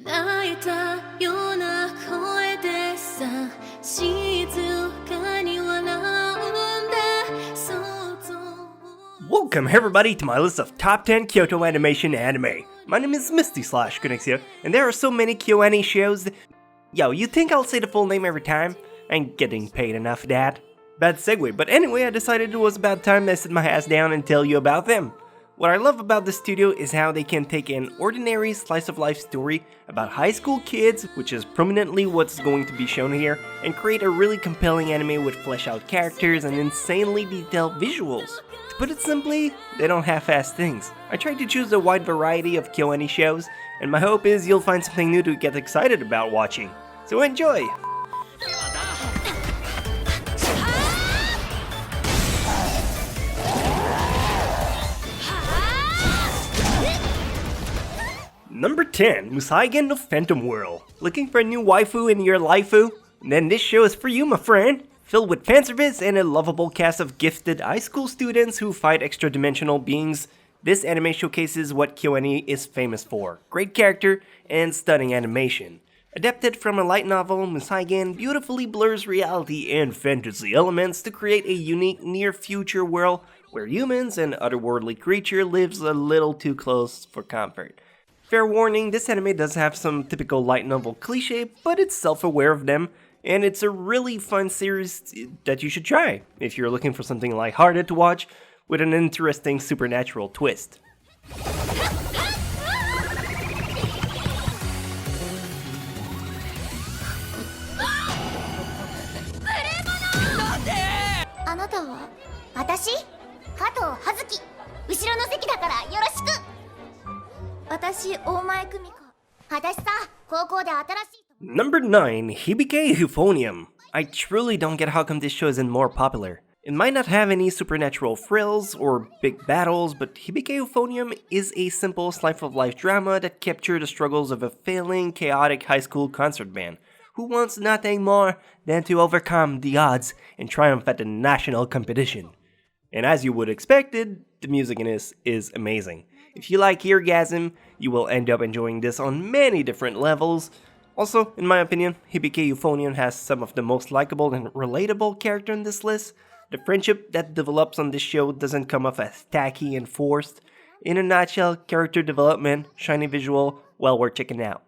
泣いたような声でさ静かに笑うんだ想像 Welcome everybody to my list of top 10 Kyoto Animation anime. My name is Misty / Chronexia, and there are so many KyoAni shows that... Yo, you think I'll say the full name every time? I ain't getting paid enough for that. Bad segue, but anyway, I decided it was about time I sit my ass down and tell you about them. What I love about this studio is how they can take an ordinary slice-of-life story about high school kids, which is prominently what's going to be shown here, and create a really compelling anime with fleshed-out characters and insanely detailed visuals. To put it simply, they don't half-ass things. I tried to choose a wide variety of KyoAni shows, and my hope is you'll find something new to get excited about watching. So enjoy! Number 10, Musaigen of Phantom Whirl. Looking for a new waifu in your laifu? Then this show is for you, my friend. Filled with fanservice and a lovable cast of gifted high school students who fight extra-dimensional beings, this anime showcases what KyoAni is famous for. Great character and stunning animation. Adapted from a light novel, Musaigen beautifully blurs reality and fantasy elements to create a unique near-future world where humans and otherworldly creature lives a little too close for comfort. Fair warning, this anime does have some typical light novel cliché, but it's self-aware of them, and it's a really fun series that you should try if you're looking for something lighthearted to watch with an interesting supernatural twist. Number 9, Hibike Euphonium. I truly don't get how come this show isn't more popular. It might not have any supernatural frills or big battles, but Hibike Euphonium is a simple slice-of-life drama that captures the struggles of a failing, chaotic high school concert band who wants nothing more than to overcome the odds and triumph at the national competition. And as you would expected, the music in this is amazing. If you like eargasm, you will end up enjoying this on many different levels. Also, in my opinion, Hibike Euphonium has some of the most likable and relatable character in this list. The friendship that develops on this show doesn't come off as tacky and forced. In a nutshell, character development, shiny visual, well worth checking out.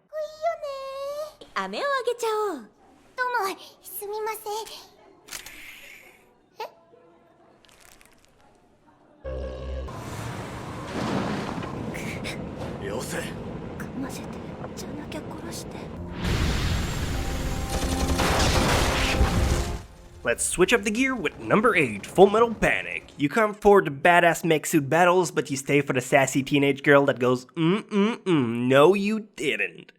Let's switch up the gear with number 8, Full Metal Panic. You come for the badass mech suit battles, but you stay for the sassy teenage girl that goes, no you didn't.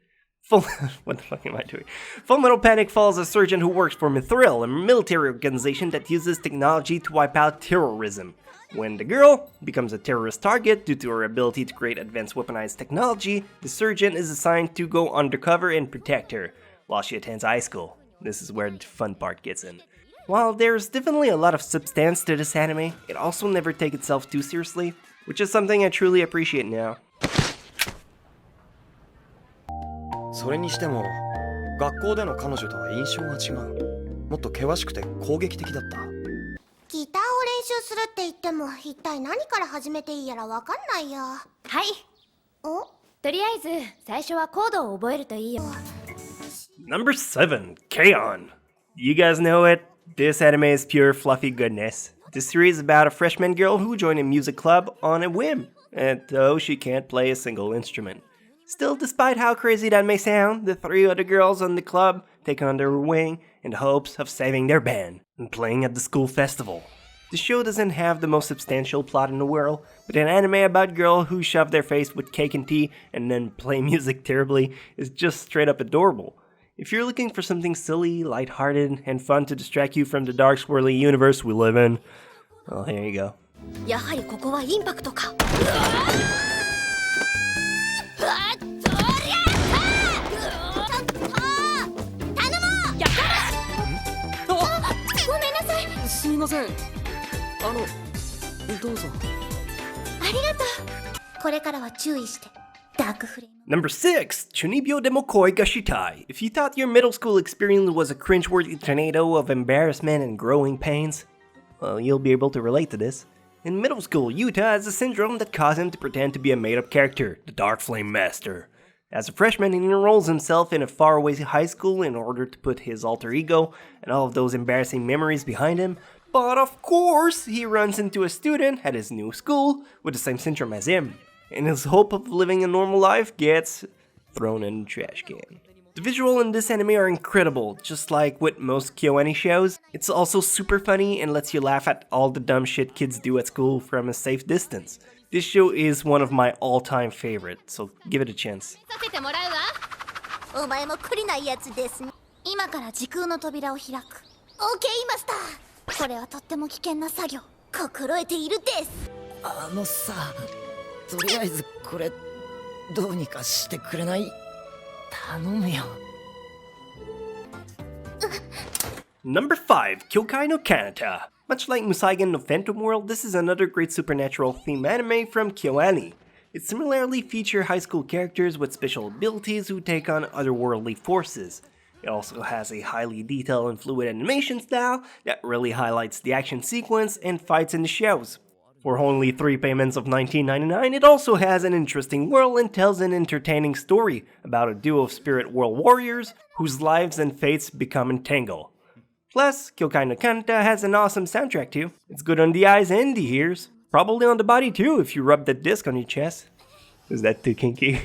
What the fuck am I doing? Full Metal Panic follows a surgeon who works for Mithril, a military organization that uses technology to wipe out terrorism. When the girl becomes a terrorist target due to her ability to create advanced weaponized technology, the surgeon is assigned to go undercover and protect her while she attends high school. This is where the fun part gets in. While there's definitely a lot of substance to this anime, it also never takes itself too seriously, which is something I truly appreciate now. それにしても、学校での彼女とは印象が違う。もっと険しくて攻撃的だった。ギターを練習するって言っても、一体何から始めていいやらわかんないや。はい。お？とりあえず最初はコードを覚えるといいよ。Number 7, K-On! You guys know it? This anime is pure fluffy goodness. This series is about a freshman girl who joined a music club on a whim, and though she can't play a single instrument. Still, despite how crazy that may sound, the 3 other girls on the club take her under her wing in the hopes of saving their band and playing at the school festival. The show doesn't have the most substantial plot in the world, but an anime about girls who shove their face with cake and tea and then play music terribly is just straight up adorable. If you're looking for something silly, lighthearted, and fun to distract you from the dark, swirly universe we live in, well, here you go. やはりここはインパクトか。すみません。どうぞ。ありがとう。これからは注意して。大 Number 6, Chuunibyou de Mokoi ga shitai. If you thought your middle school experience was a cringeworthy tornado of embarrassment and growing pains, well, you'll be able to relate to this. In middle school, Yuta has a syndrome that caused him to pretend to be a made-up character, the Dark Flame Master. As a freshman, he enrolls himself in a faraway high school in order to put his alter ego and all of those embarrassing memories behind him, but of course, he runs into a student at his new school with the same syndrome as him, and his hope of living a normal life gets thrown in the trash can. The visuals in this anime are incredible, just like with most KyoAni shows. It's also super funny and lets you laugh at all the dumb shit kids do at school from a safe distance. This show is one of my all-time favorites, so give it a chance. お前も懲りないやつですね。今から時空の扉を開く。オーケーマスター。これはとっても危険な作業。心得ているです。あのさ、とりあえずこれどうにかしてくれない？頼むよ。Number 5, Kyoukai no Kanata. Much like Musaigen no Phantom World, this is another great supernatural theme anime from KyoAni. It similarly features high school characters with special abilities who take on otherworldly forces. It also has a highly detailed and fluid animation style that really highlights the action sequence and fights in the shows. For only 3 payments of $19.99, it also has an interesting world and tells an entertaining story about a duo of spirit world warriors whose lives and fates become entangled. Plus, Kyoukai no Kanata has an awesome soundtrack too. It's good on the eyes and the ears. Probably on the body too if you rub that disc on your chest. Is that too kinky?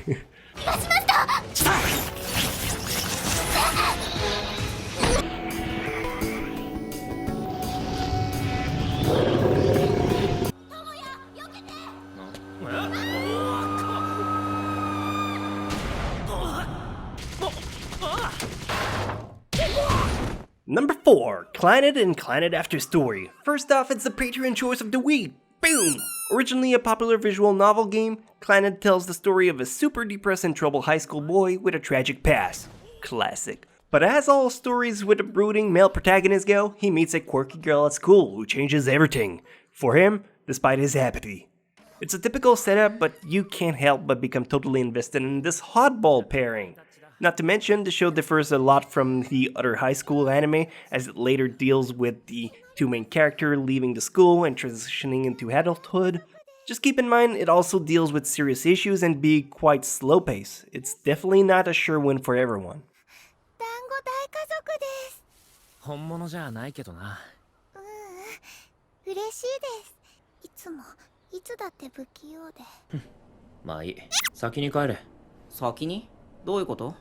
Number 4, Clannad and Clannad After Story. First off, it's the Patreon choice of the week. Boom! Originally a popular visual novel game, Clannad tells the story of a super depressed and troubled high school boy with a tragic past. Classic. But as all stories with a brooding male protagonist go, he meets a quirky girl at school who changes everything. For him, despite his apathy. It's a typical setup, but you can't help but become totally invested in this oddball pairing. Not to mention, the show differs a lot from the other high school anime, as it later deals with the 2 main characters leaving the school and transitioning into adulthood. Just keep in mind, it also deals with serious issues and be quite slow-paced. It's definitely not a sure win for everyone. 団子大家族です。本物じゃないけどな。嬉しいです。いつもいつだって不器用で。まあいい。先に帰れ。先に？どういうこと？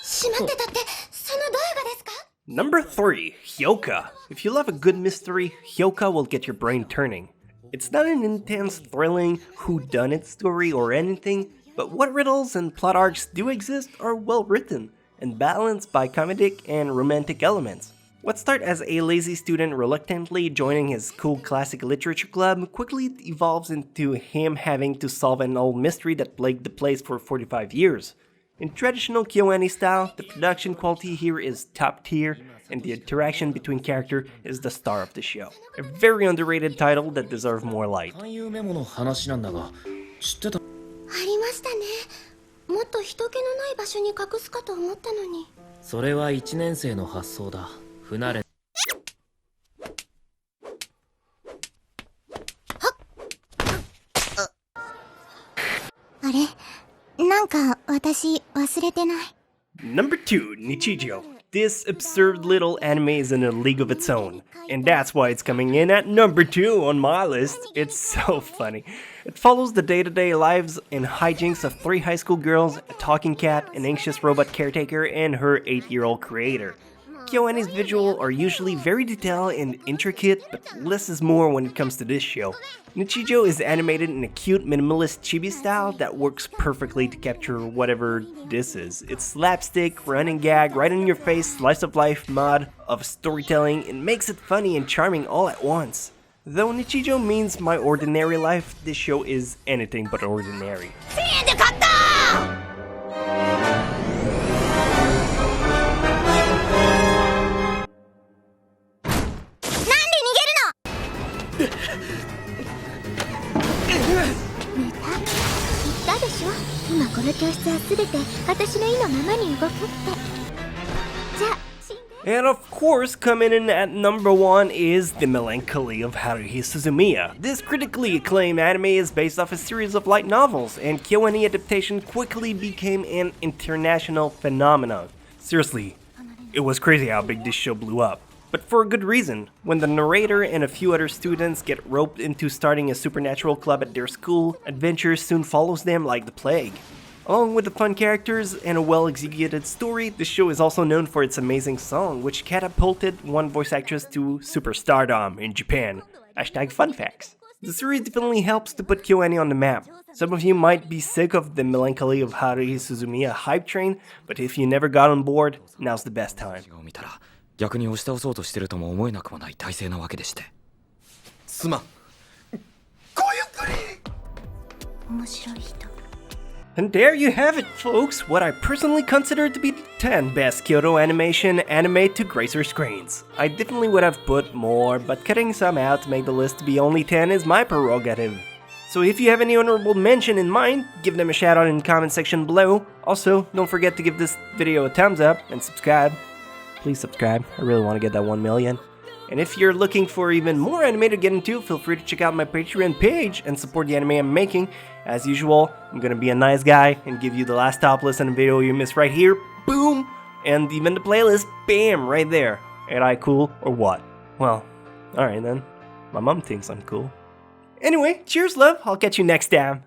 しまってたって、そのどれがですか？ Number 3, Hyoka. If you love a good mystery, Hyoka will get your brain turning. It's not an intense, thrilling, whodunit story or anything, but what riddles and plot arcs do exist are well written and balanced by comedic and romantic elements. What starts as a lazy student reluctantly joining his cool classic literature club quickly evolves into him having to solve an old mystery that plagued the place for 45 years. In traditional KyoAni style, the production quality here is top tier, and the interaction between characters is the star of the show. A very underrated title that deserves more light. 勧誘メモの話なんだが、知ってた？ありましたね。もっと人気のない場所に隠すかと思ったのに。それは1年生の発想だ。不慣れ。あれ、なんか私忘れてない。 Number 2, Nichijou. This absurd little anime is in a league of its own, and that's why it's coming in at number 2 on my list. It's so funny. It follows the day-to-day lives and hijinks of 3 high school girls, a talking cat, an anxious robot caretaker, and her 8-year-old creator. KyoAni's visuals are usually very detailed and intricate, but less is more when it comes to this show. Nichijou is animated in a cute minimalist chibi style that works perfectly to capture whatever this is. It's slapstick, run and gag, right in your face, slice of life mod of storytelling, and makes it funny and charming all at once. Though Nichijou means my ordinary life, this show is anything but ordinary. 今この教室は全て私の意のままに動くって。じゃあ死んで。 And of course, coming in at number 1 is The Melancholy of Haruhi Suzumiya. This critically acclaimed anime is based off a series of light novels, and Kyoani adaptation quickly became an international phenomenon. Seriously, it was crazy how big this show blew up. But for a good reason. When the narrator and a few other students get roped into starting a supernatural club at their school, adventure soon follows them like the plague. Along with the fun characters and a well-executed story, the show is also known for its amazing song, which catapulted one voice actress to superstardom in Japan. #funfacts. The series definitely helps to put Kyoani on the map. Some of you might be sick of the Melancholy of Haruhi Suzumiya hype train, but if you never got on board, now's the best time. を見たら逆に押し倒そうとしてるとも思えなくもない体制なわけでして。すまん。ごゆっくり。面白い人。 And there you have it, folks, what I personally consider to be the 10 best Kyoto Animation anime to grace our screens. I definitely would have put more, but cutting some out to make the list to be only 10 is my prerogative. So if you have any honorable mention in mind, give them a shout out in the comment section below. Also, don't forget to give this video a thumbs up and subscribe. Please subscribe, I really want to get that 1 million. And if you're looking for even more anime to get into, feel free to check out my Patreon page and support the anime I'm making. As usual, I'm gonna be a nice guy and give you the last top list in a video you missed right here, boom! And even the playlist, bam, right there. Ain't I cool, or what? Well, alright then. My mom thinks I'm cool. Anyway, cheers love, I'll catch you next time.